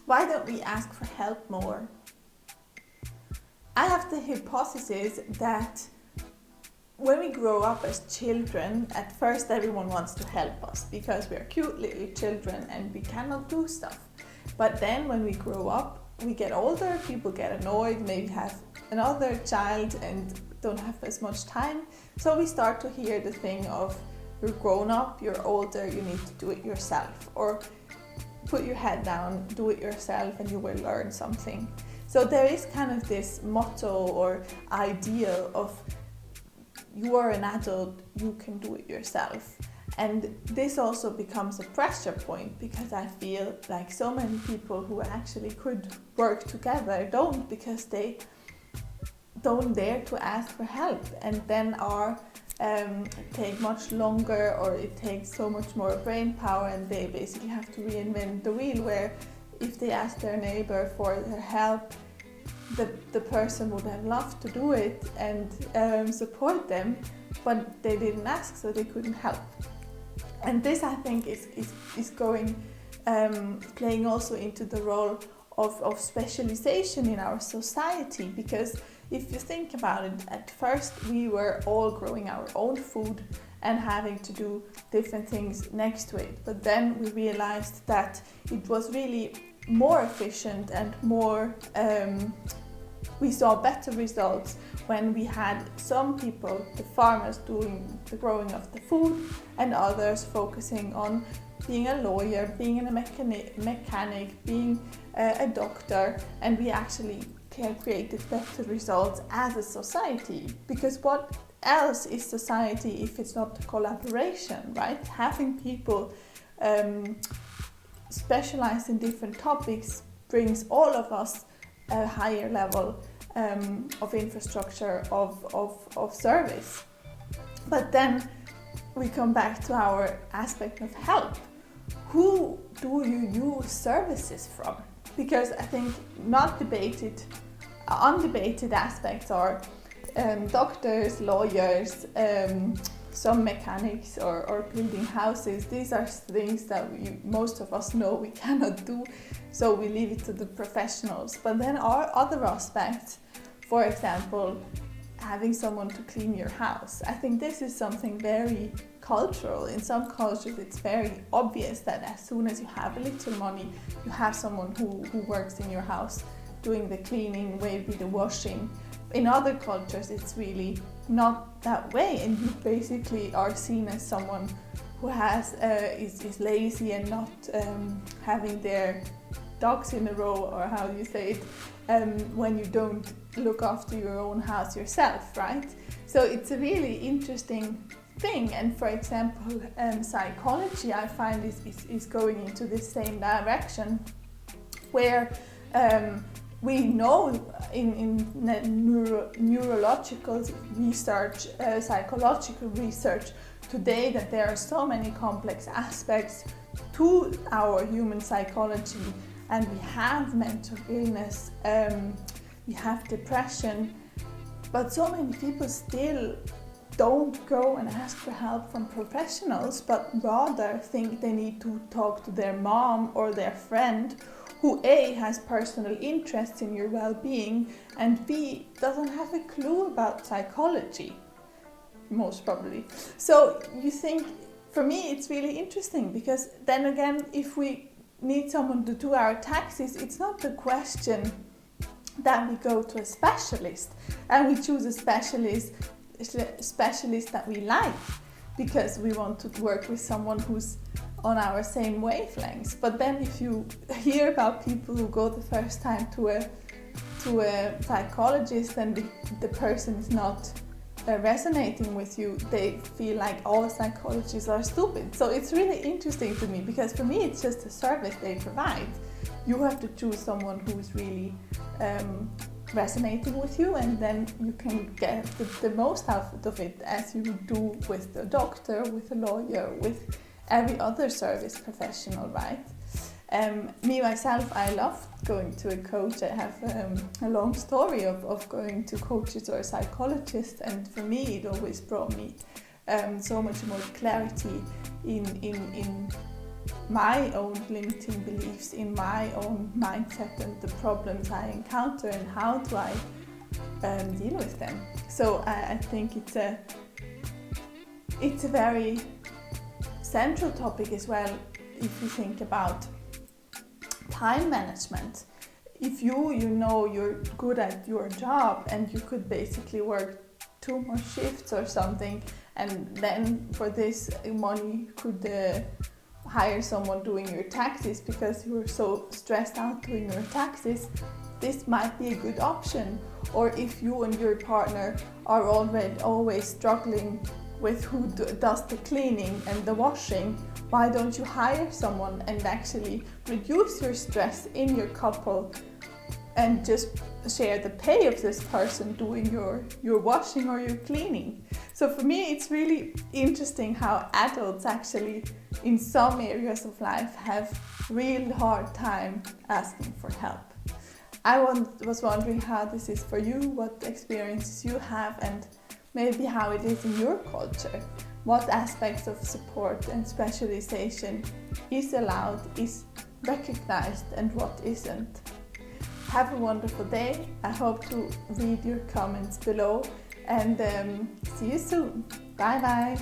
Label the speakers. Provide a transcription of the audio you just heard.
Speaker 1: Why don't we ask for help more? I have the hypothesis that when we grow up as children, at first everyone wants to help us because we are cute little children and we cannot do stuff. But then when we grow up, we get older, people get annoyed, maybe have another child and don't have as much time. So we start to hear the thing of, you're grown up, you're older, you need to do it yourself. Or put your head down, do it yourself and you will learn something. So there is kind of this motto or ideal of, you are an adult, you can do it yourself. And this also becomes a pressure point because I feel like so many people who actually could work together don't, because they don't dare to ask for help, and then take much longer, or it takes so much more brain power and they basically have to reinvent the wheel, where if they ask their neighbor for their help, the person would have loved to do it and support them, but they didn't ask, so they couldn't help. And this, I think, is going playing also into the role of specialization in our society, because if you think about it, at first we were all growing our own food and having to do different things next to it, but then we realized that it was really more efficient and more we saw better results when we had some people, the farmers, doing the growing of the food and others focusing on being a lawyer, being a mechanic, being a doctor, and we actually created better results as a society. Because what else is society if it's not collaboration, right? Having people specialized in different topics brings all of us a higher level of infrastructure, of service. But then we come back to our aspect of help. Who do you use services from? Because I think undebated aspects are doctors, lawyers, some mechanics or building houses. These are things that most of us know we cannot do, so we leave it to the professionals. But then are other aspects, for example, having someone to clean your house. I think this is something very cultural. In some cultures it's very obvious that as soon as you have a little money, you have someone who works in your house doing the cleaning, maybe the washing. In other cultures it's really not that way, and you basically are seen as someone who is lazy and not having their ducks in a row, or how do you say it, when you don't look after your own house yourself, right? So it's a really interesting thing. And for example, psychology, I find is going into the same direction, where we know in neurological research, psychological research today, that there are so many complex aspects to our human psychology, and we have mental illness, we have depression, but so many people still don't go and ask for help from professionals, but rather think they need to talk to their mom or their friend, who A, has personal interest in your well-being, and B, doesn't have a clue about psychology, most probably. So you think, for me it's really interesting, because then again, if we need someone to do our taxes, it's not the question that we go to a specialist and we choose a specialist that we like, because we want to work with someone who's on our same wavelengths. But then if you hear about people who go the first time to a psychologist and the person is not resonating with you, they feel like all psychologists are stupid. So it's really interesting to me, because for me it's just a service they provide. You have to choose someone who is really resonating with you, and then you can get the most out of it, as you would do with a doctor, with a lawyer, with every other service professional, right? Me myself, I love going to a coach. I have a long story of going to coaches or psychologists, and for me it always brought me so much more clarity in my own limiting beliefs, in my own mindset and the problems I encounter and how do I deal with them. So I think it's a very central topic as well if you think about time management. If you're good at your job and you could basically work 2 more shifts or something, and then for this money could hire someone doing your taxes because you were so stressed out doing your taxes, this might be a good option. Or if you and your partner are already always struggling with who does the cleaning and the washing, why don't you hire someone and actually reduce your stress in your couple and just share the pay of this person doing your washing or your cleaning? So for me, it's really interesting how adults actually in some areas of life have real hard time asking for help. I was wondering how this is for you, what experiences you have, and maybe how it is in your culture. What aspects of support and specialization is allowed, is recognized, and what isn't. Have a wonderful day. I hope to read your comments below, and see you soon. Bye bye.